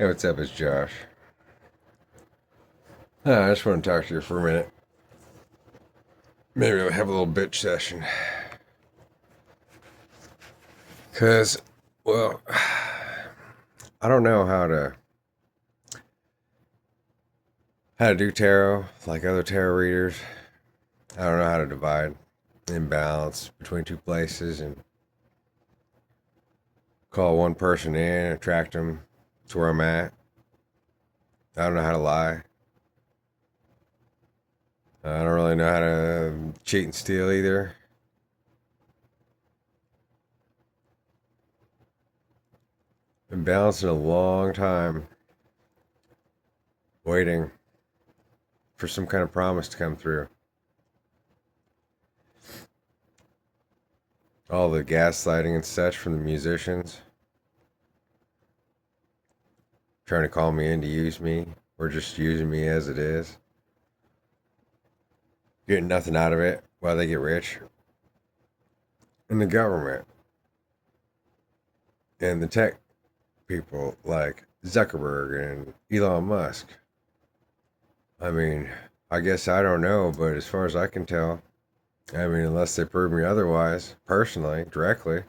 Hey, what's up? It's Josh. I just want to talk to you for a minute. Maybe we'll have a little bitch session. Because, well, I don't know how to do tarot like other tarot readers. I don't know how to divide and balance between two places and call one person in, attract them to where I'm at. I don't know how to lie. I don't really know how to cheat and steal either. Been balancing a long time, waiting for some kind of promise to come through. All the gaslighting and such from the musicians, trying to call me in to use me, or just using me as it is, getting nothing out of it while they get rich. And the government and the tech people like Zuckerberg and Elon Musk. I mean, I guess I don't know, but as far as I can tell, I mean, unless they prove me otherwise, personally, directly,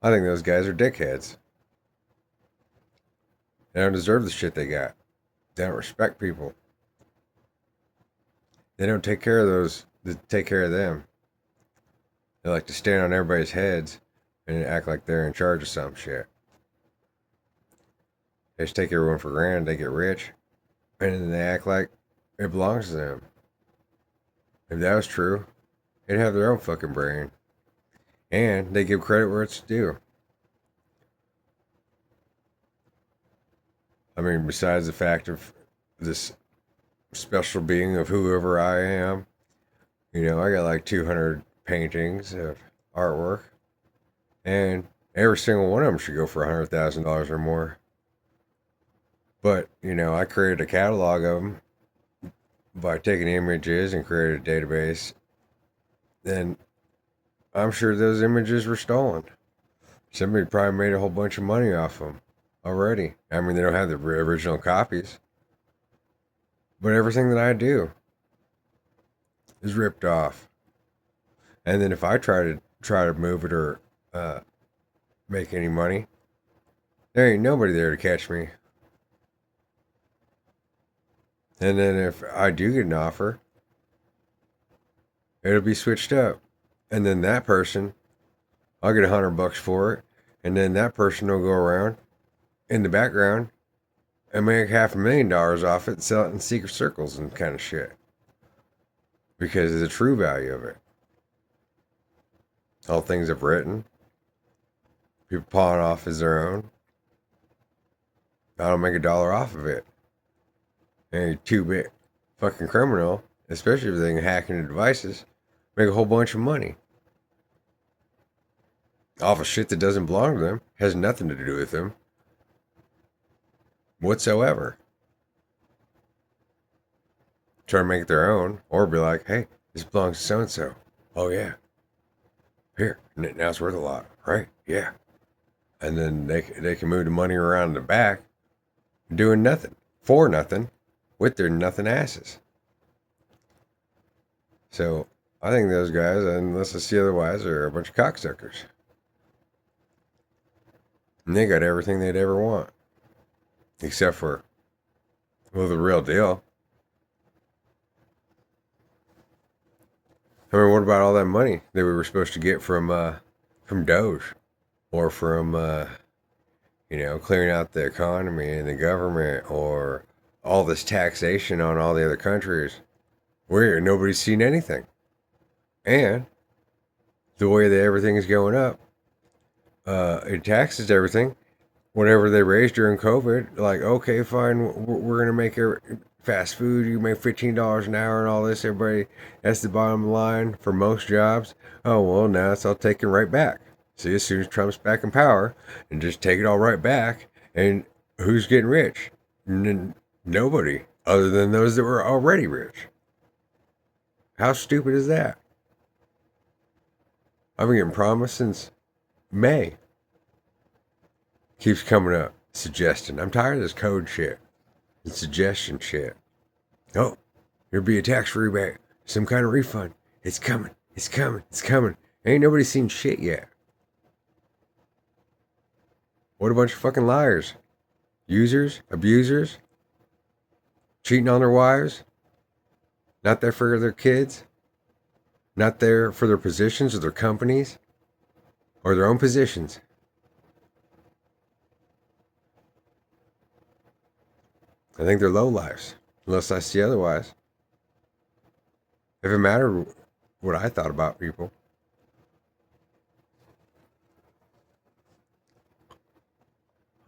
I think those guys are dickheads. They don't deserve the shit they got. They don't respect people. They don't take care of those that take care of them. They like to stand on everybody's heads and act like they're in charge of some shit. They just take everyone for granted. They get rich, and then they act like it belongs to them. If that was true, they'd have their own fucking brain, and they give credit where it's due. I mean, besides the fact of this special being of whoever I am, I got like 200 paintings of artwork, and every single one of them should go for $100,000 or more. But, I created a catalog of them by taking images and created a database. Then I'm sure those images were stolen. Somebody probably made a whole bunch of money off them already. I mean, they don't have the original copies. But everything that I do is ripped off. And then if I try to move it or make any money, there ain't nobody there to catch me. And then if I do get an offer, it'll be switched up. And then that person, I'll get $100 for it. And then that person will go around in the background and make $500,000 off it and sell it in secret circles and kind of shit. Because of the true value of it. All things I've written, people pawn off as their own. I don't make $1 off of it. And a 2-bit fucking criminal, especially if they can hack into devices, make a whole bunch of money. Off of shit that doesn't belong to them, has nothing to do with them whatsoever. Try to make it their own, or be like, hey, this belongs to so and so. Oh, yeah. Here, now it's worth a lot, right? Yeah. And then they can move the money around in the back, doing nothing, for nothing, with their nothing asses. So I think those guys, unless I see otherwise, are a bunch of cocksuckers. And they got everything they'd ever want. Except for, well, the real deal. I mean, what about all that money that we were supposed to get from Doge, or from clearing out the economy and the government, or all this taxation on all the other countries? Where nobody's seen anything, and the way that everything is going up, it taxes everything. Whatever they raised during COVID, like, okay, fine, we're gonna make fast food. You make $15 an hour and all this. Everybody, that's the bottom line for most jobs. Oh well, now it's all taken right back. See, as soon as Trump's back in power, and just take it all right back, and who's getting rich? Nobody, other than those that were already rich. How stupid is that? I've been getting promised since May. Keeps coming up. Suggesting. I'm tired of this code shit. And suggestion shit. Oh, there'll be a tax rebate. Some kind of refund. It's coming. It's coming. It's coming. Ain't nobody seen shit yet. What a bunch of fucking liars. Users, abusers, cheating on their wives, not there for their kids, not there for their positions or their companies or their own positions. I think they're low lives, unless I see otherwise. If it mattered what I thought about people,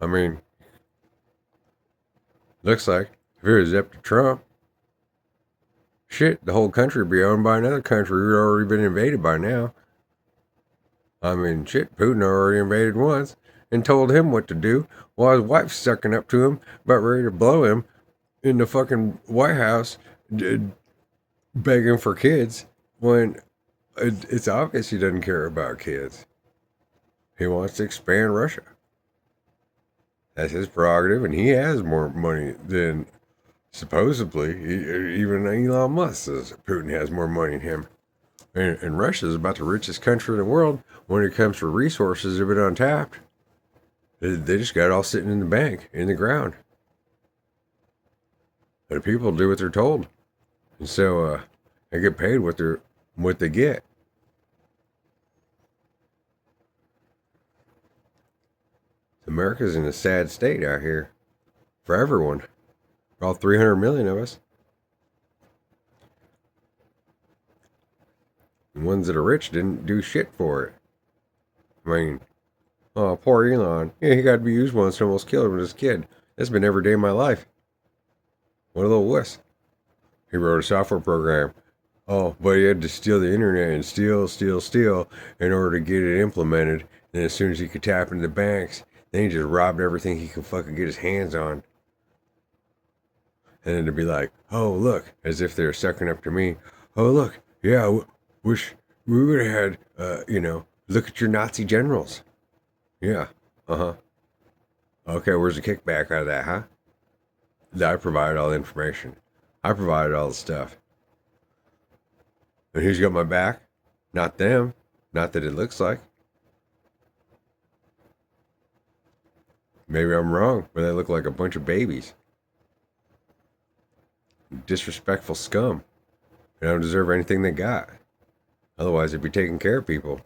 I mean, looks like if it was up to Trump, shit, the whole country would be owned by another country who'd already been invaded by now. I mean, shit, Putin already invaded once and told him what to do while his wife's sucking up to him, about ready to blow him in the fucking White House, begging for kids when it's obvious he doesn't care about kids. He wants to expand Russia. That's his prerogative, and he has more money than supposedly even Elon Musk says Putin has more money than him. And Russia is about the richest country in the world when it comes to resources that have been untapped. They just got it all sitting in the bank, in the ground. And the people do what they're told. And so they get paid what they get. America's in a sad state out here. For everyone. For all 300 million of us. The ones that are rich didn't do shit for it. I mean, oh, poor Elon. Yeah, he got to be used once and almost killed him as a kid. That's been every day of my life. What a little wuss. He wrote a software program. Oh, but he had to steal the internet and steal in order to get it implemented. And as soon as he could tap into the banks, then he just robbed everything he could fucking get his hands on. And then to be like, oh, look, as if they're sucking up to me. Oh, look, yeah, wish we would have had, look at your Nazi generals. Yeah, Okay, where's the kickback out of that, huh? I provided all the information. I provided all the stuff. And who's got my back? Not them. Not that it looks like. Maybe I'm wrong, but they look like a bunch of babies. Disrespectful scum. They don't deserve anything they got. Otherwise, they'd be taking care of people.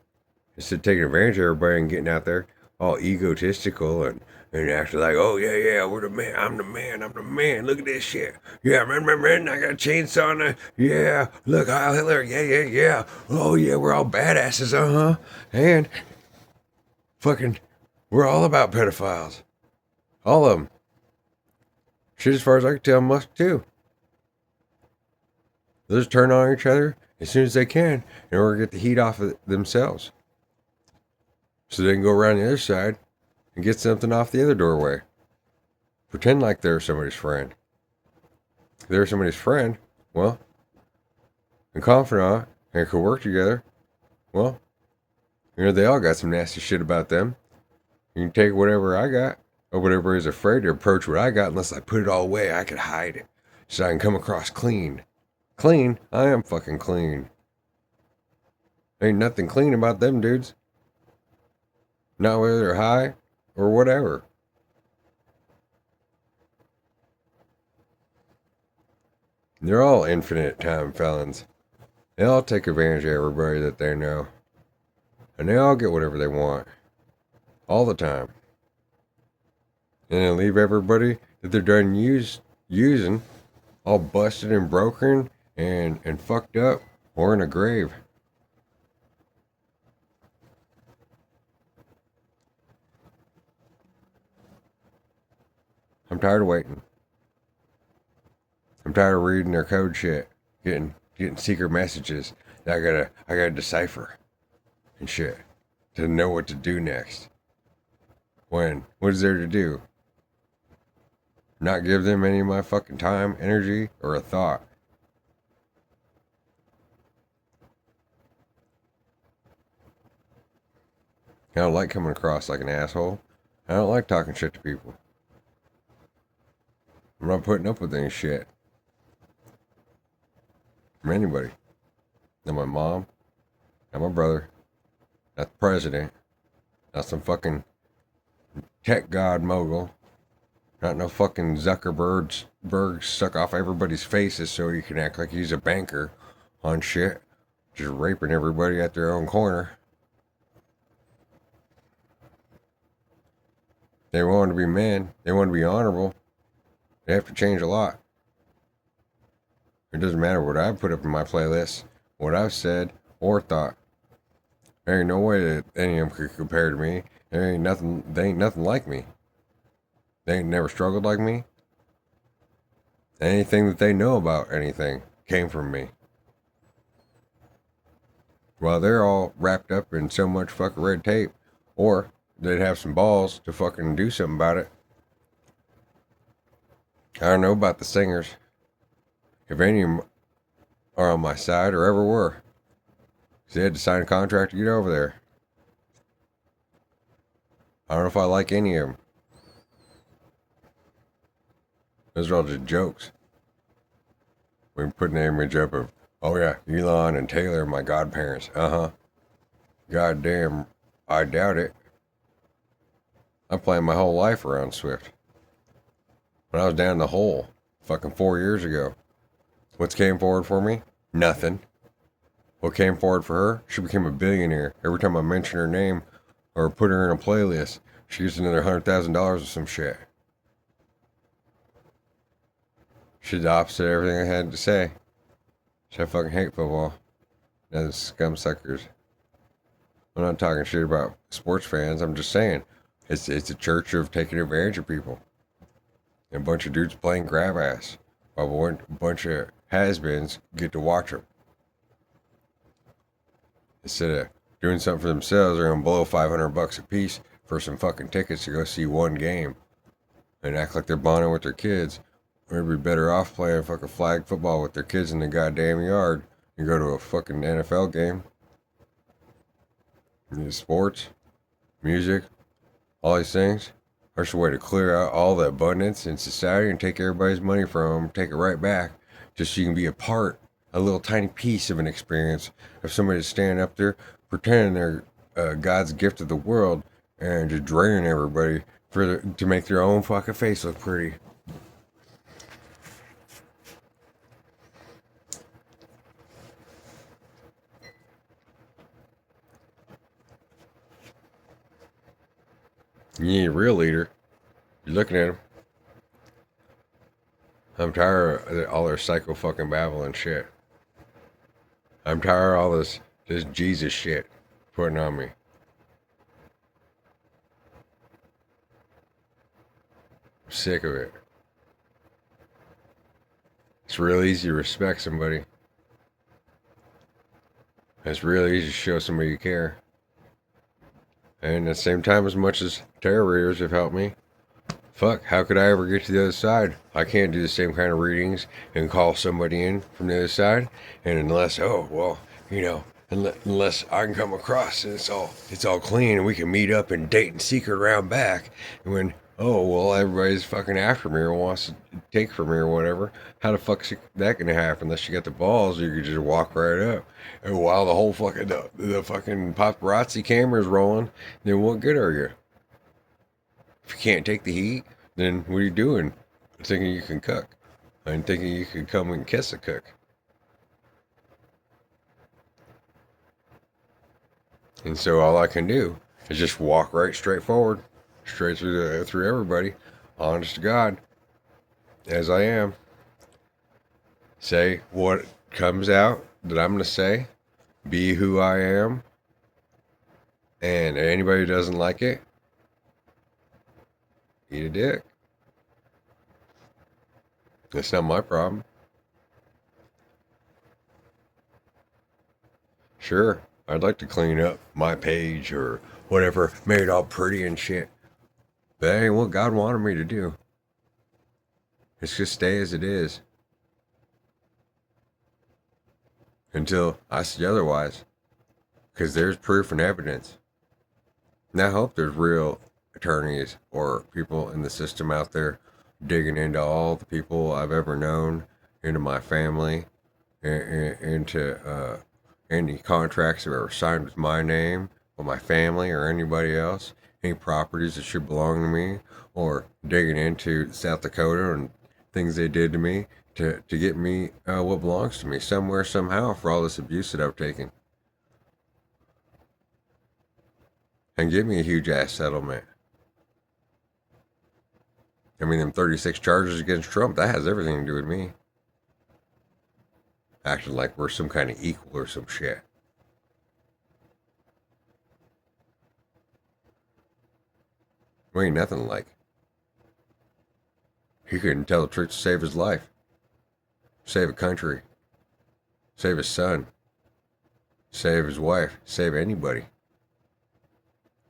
Instead of taking advantage of everybody and getting out there all egotistical and acting like, oh, yeah, we're the man, I'm the man, look at this shit. Yeah, man, I got a chainsaw on yeah, look, Heil Hitler, yeah. Oh, yeah, we're all badasses, And fucking, we're all about pedophiles. All of them. Shit, as far as I can tell, Musk too. They'll just turn on each other as soon as they can in order to get the heat off of themselves. So they can go around the other side and get something off the other doorway. Pretend like they're somebody's friend. If they're somebody's friend, well, and confidant, and could work together, well, they all got some nasty shit about them. You can take whatever I got, or whatever is afraid to approach what I got unless I put it all away. I could hide it so I can come across clean. Clean? I am fucking clean. Ain't nothing clean about them dudes. Not whether they're high or whatever. They're all infinite time felons. They all take advantage of everybody that they know. And they all get whatever they want. All the time. And they leave everybody that they're done using all busted and broken and fucked up or in a grave. I'm tired of waiting. I'm tired of reading their code shit, getting secret messages that I gotta decipher and shit to know what to do next. What is there to do? Not give them any of my fucking time, energy, or a thought. I don't like coming across like an asshole. I don't like talking shit to people. I'm not putting up with any shit from anybody. Not my mom, not my brother, not the president, not some fucking tech god mogul, not no fucking Zuckerberg suck off everybody's faces so he can act like he's a banker on shit, just raping everybody at their own corner. They want to be men, they want to be honorable, they have to change a lot. It doesn't matter what I put up in my playlist, what I've said or thought. There ain't no way that any of them could compare to me. There ain't nothing. They ain't nothing like me. They ain't never struggled like me. Anything that they know about anything came from me. Well, they're all wrapped up in so much fucking red tape, or they'd have some balls to fucking do something about it. I don't know about the singers. If any of them are on my side or ever were. Because they had to sign a contract to get over there. I don't know if I like any of them. Those are all just jokes. We put an image up of, oh yeah, Elon and Taylor, my godparents. Goddamn, I doubt it. I planned my whole life around Swift. When I was down the hole, fucking 4 years ago. What's came forward for me? Nothing. What came forward for her? She became a billionaire. Every time I mention her name or put her in a playlist, she gets another $100,000 or some shit. She's the opposite of everything I had to say. I fucking hate football. Those scum suckers. I'm not talking shit about sports fans. I'm just saying it's a church of taking advantage of people. And a bunch of dudes playing grab ass while a bunch of has-beens get to watch them. Instead of doing something for themselves, they're gonna blow $500 a piece for some fucking tickets to go see one game and act like they're bonding with their kids. They'd be better off playing fucking flag football with their kids in the goddamn yard and go to a fucking NFL game. Sports, music, all these things are just a way to clear out all the abundance in society and take everybody's money from them, take it right back, just so you can be a little tiny piece of an experience of somebody standing up there pretending they're God's gift of the world and just draining everybody to make their own fucking face look pretty. You need a real leader. You're looking at him. I'm tired of all their psycho fucking babbling shit. I'm tired of all this Jesus shit putting on me. I'm sick of it. It's real easy to respect somebody. It's real easy to show somebody you care. And at the same time, as much as tarot readers have helped me, fuck, how could I ever get to the other side? I can't do the same kind of readings and call somebody in from the other side. And unless, unless I can come across and it's all clean and we can meet up and date in secret around back. And when, everybody's fucking after me or wants to take from me or whatever, how the fuck's that gonna happen? Unless you got the balls, you could just walk right up. And while the whole fucking, the fucking paparazzi camera's rolling, then what good are you? If you can't take the heat, then what are you doing? Thinking you can cook. I'm thinking you can come and kiss a cook. And so all I can do is just walk right straight forward, straight through everybody, honest to God, as I am. Say what comes out that I'm going to say, be who I am, and anybody who doesn't like it, eat a dick. That's not my problem. Sure, I'd like to clean up my page or whatever, made it all pretty and shit. But that ain't what God wanted me to do. It's just stay as it is. Until I see otherwise. Because there's proof and evidence. And I hope there's real attorneys or people in the system out there digging into all the people I've ever known, into my family, into any contracts I've ever signed with my name, with my family, or anybody else, any properties that should belong to me, or digging into South Dakota and things they did to me to get me what belongs to me somewhere, somehow, for all this abuse that I've taken. And give me a huge ass settlement. I mean, them 36 charges against Trump, that has everything to do with me. Acting like we're some kind of equal or some shit. We ain't nothing like. He couldn't tell the truth to save his life, save a country, save his son, save his wife, save anybody.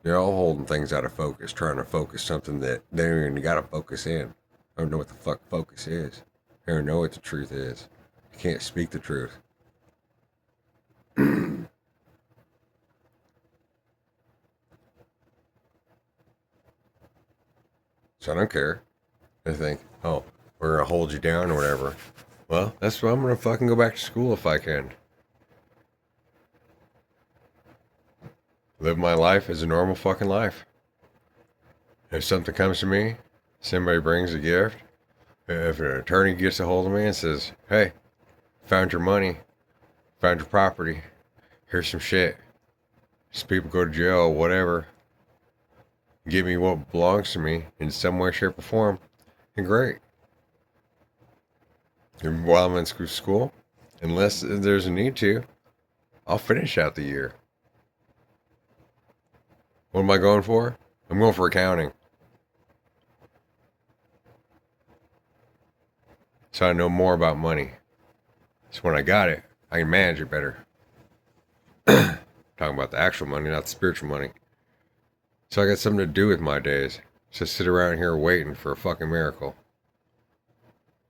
They're all holding things out of focus, trying to focus something that they don't even got to focus in. I don't know what the fuck focus is. They don't know what the truth is. You can't speak the truth. So I don't care. They think, oh, we're gonna hold you down or whatever. Well, that's why I'm gonna fucking go back to school if I can. Live my life as a normal fucking life. If something comes to me, somebody brings a gift, if an attorney gets a hold of me and says, hey, found your money, found your property, here's some shit. These people go to jail, whatever. Give me what belongs to me in some way, shape, or form, and great. And while I'm in school, unless there's a need to, I'll finish out the year. What am I going for? I'm going for accounting. So I know more about money. So when I got it, I can manage it better. Talking about the actual money, not the spiritual money. So I got something to do with my days. Just sit around here waiting for a fucking miracle.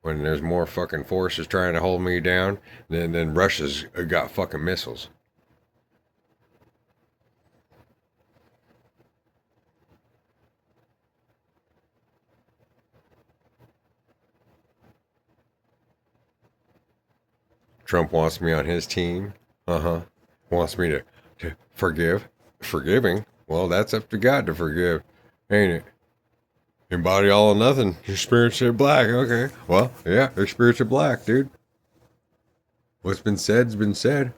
When there's more fucking forces trying to hold me down, then Russia's got fucking missiles. Trump wants me on his team. Wants me to forgive. Forgiving? Well, that's up to God to forgive, ain't it? Your body all or nothing. Your spirits are black. Okay. Well, yeah, your spirits are black, dude. What's been said's been said.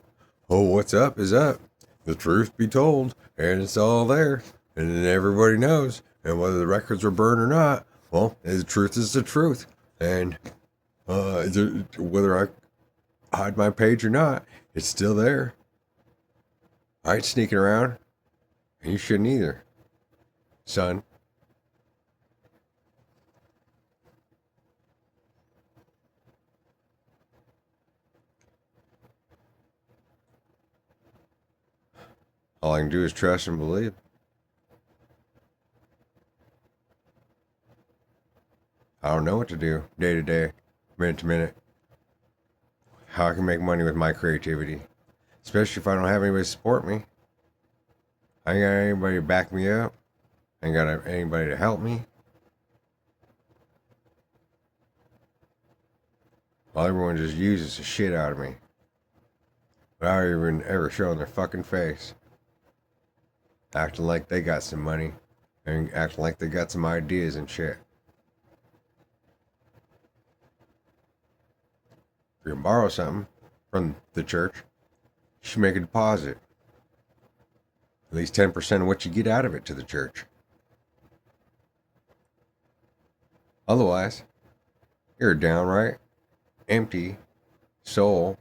Oh, what's up is up. The truth be told, and it's all there, and then everybody knows. And whether the records were burned or not, well, the truth is the truth. And whether I hide my page or not, it's still there. I ain't sneaking around, and you shouldn't either, son. All I can do is trust and believe. I don't know what to do day to day, minute to minute. How I can make money with my creativity, especially if I don't have anybody to support me. I ain't got anybody to back me up. I ain't got anybody to help me. Well, everyone just uses the shit out of me without even ever showing their fucking face. Acting like they got some money and acting like they got some ideas and shit. If you're gonna borrow something from the church, you should make a deposit. At least 10% of what you get out of it to the church. Otherwise, you're a downright empty soul,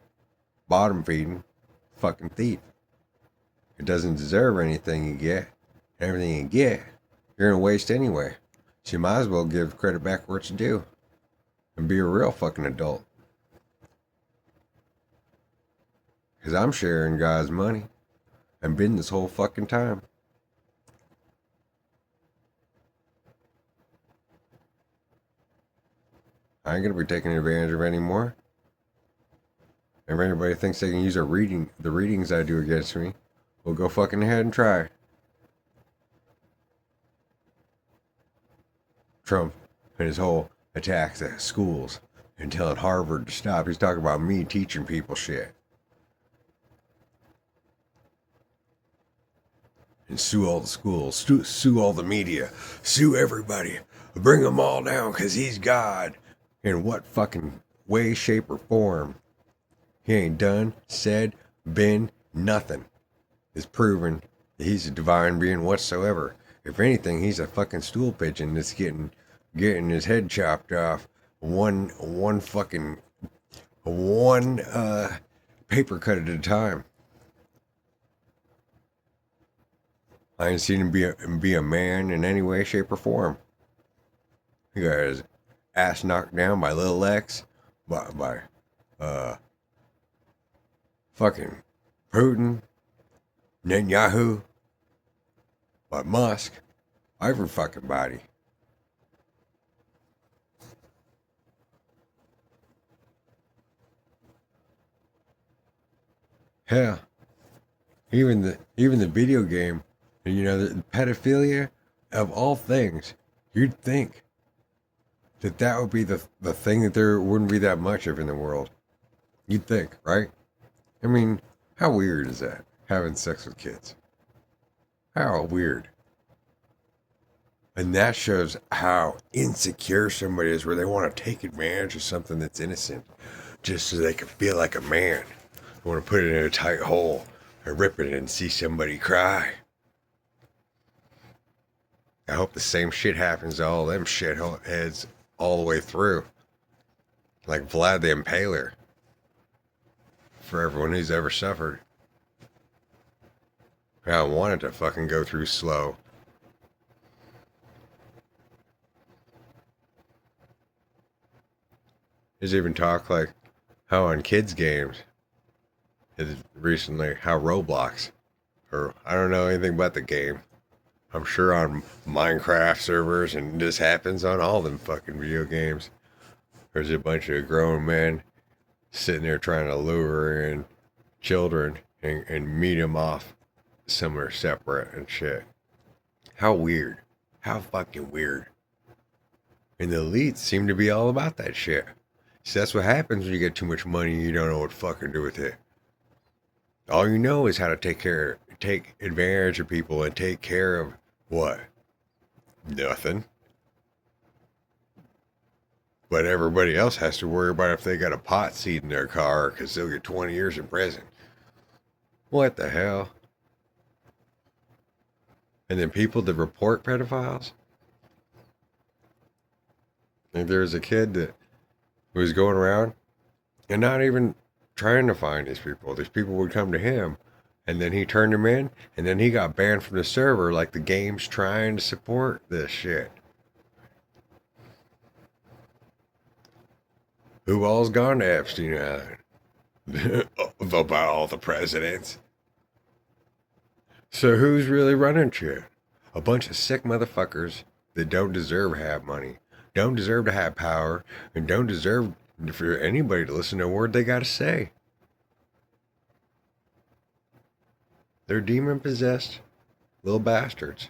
bottom feeding fucking thief. It doesn't deserve anything you get. Everything you get, you're gonna waste anyway. So you might as well give credit back where it's due and be a real fucking adult. Because I'm sharing God's money and been this whole fucking time. I ain't gonna be taking advantage of anymore. If anybody thinks they can use the readings I do against me, well, go fucking ahead and try. Trump and his whole attacks at schools and telling Harvard to stop. He's talking about me teaching people shit. And sue all the schools, sue all the media, sue everybody, bring them all down because he's God. In what fucking way, shape, or form? He ain't done, said, been, nothing is proven that he's a divine being whatsoever. If anything, he's a fucking stool pigeon that's getting his head chopped off one paper cut at a time. I ain't seen him be a man in any way, shape, or form. He got his ass knocked down by Lil X, by fucking Putin, Netanyahu, by Musk, every fucking body. Hell, even the video game, and the pedophilia, of all things, you'd think that would be the thing that there wouldn't be that much of in the world. You'd think, right? I mean, how weird is that? Having sex with kids. How weird. And that shows how insecure somebody is, where they want to take advantage of something that's innocent just so they can feel like a man. They want to put it in a tight hole and rip it and see somebody cry. I hope the same shit happens to all them shitheads all the way through. Like Vlad the Impaler. For everyone who's ever suffered. I don't want it to fucking go through slow. There's even talk like how on kids' games, recently, how Roblox, or I don't know anything about the game. I'm sure on Minecraft servers, and this happens on all them fucking video games. There's a bunch of grown men sitting there trying to lure in children and meet them off somewhere separate and shit. How weird. How fucking weird. And the elites seem to be all about that shit. See, that's what happens when you get too much money and you don't know what to fucking do with it. All you know is how to take advantage of people and take care of what? Nothing. But everybody else has to worry about if they got a pot seed in their car because they'll get 20 years in prison. What the hell? And then people that report pedophiles? Like there was a kid that was going around and not even trying to find these people. These people would come to him, and then he turned them in, and then he got banned from the server like the game's trying to support this shit. Who all's gone to Epstein Island? About all the presidents. So who's really running shit? A bunch of sick motherfuckers that don't deserve to have money, don't deserve to have power, and don't deserve for anybody to listen to a word they gotta say. They're demon-possessed little bastards.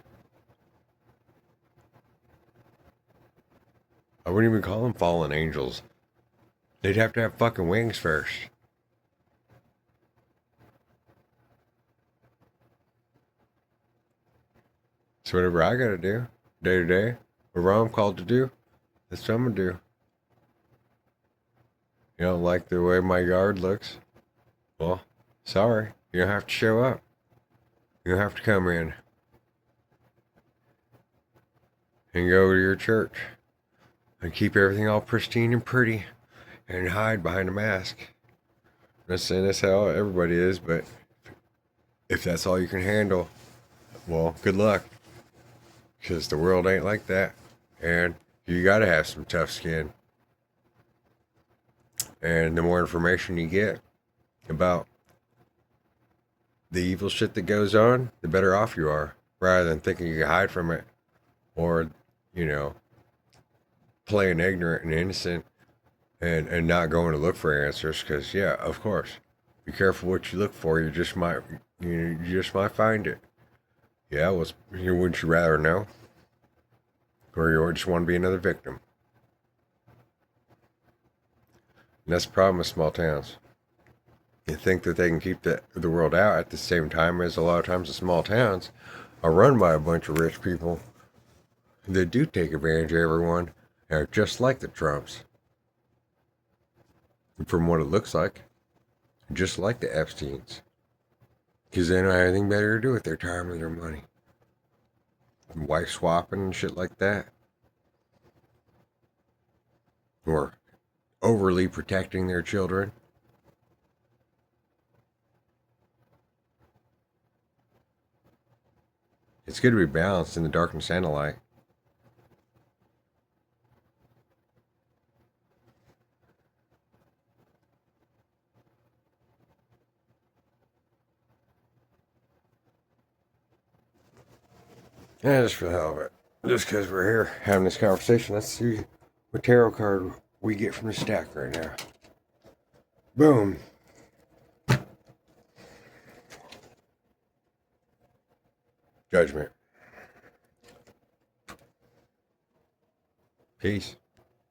I wouldn't even call them fallen angels. They'd have to have fucking wings first. So whatever I gotta do, day to day, whatever I'm called to do, that's what I'm gonna do. You don't like the way my yard looks? Well, sorry, you don't have to show up. You don't have to come in and go to your church and keep everything all pristine and pretty and hide behind a mask. I'm not saying that's how everybody is, but if that's all you can handle, well, good luck. Because the world ain't like that. And you gotta have some tough skin. And the more information you get about the evil shit that goes on, the better off you are. Rather than thinking you can hide from it. Or, playing ignorant and innocent and not going to look for answers. Because, yeah, of course. Be careful what you look for. You just might find it. Yeah, wouldn't you rather know? Or you just want to be another victim? And that's the problem with small towns. You think that they can keep the world out at the same time as a lot of times the small towns are run by a bunch of rich people that do take advantage of everyone and are just like the Trumps. And from what it looks like, just like the Epsteins. Because they don't have anything better to do with their time or their money. Wife swapping and shit like that. Or overly protecting their children. It's good to be balanced in the darkness and the light. Yeah, just for the hell of it. Just because we're here having this conversation, let's see what tarot card we get from the stack right now. Boom. Judgment. Peace.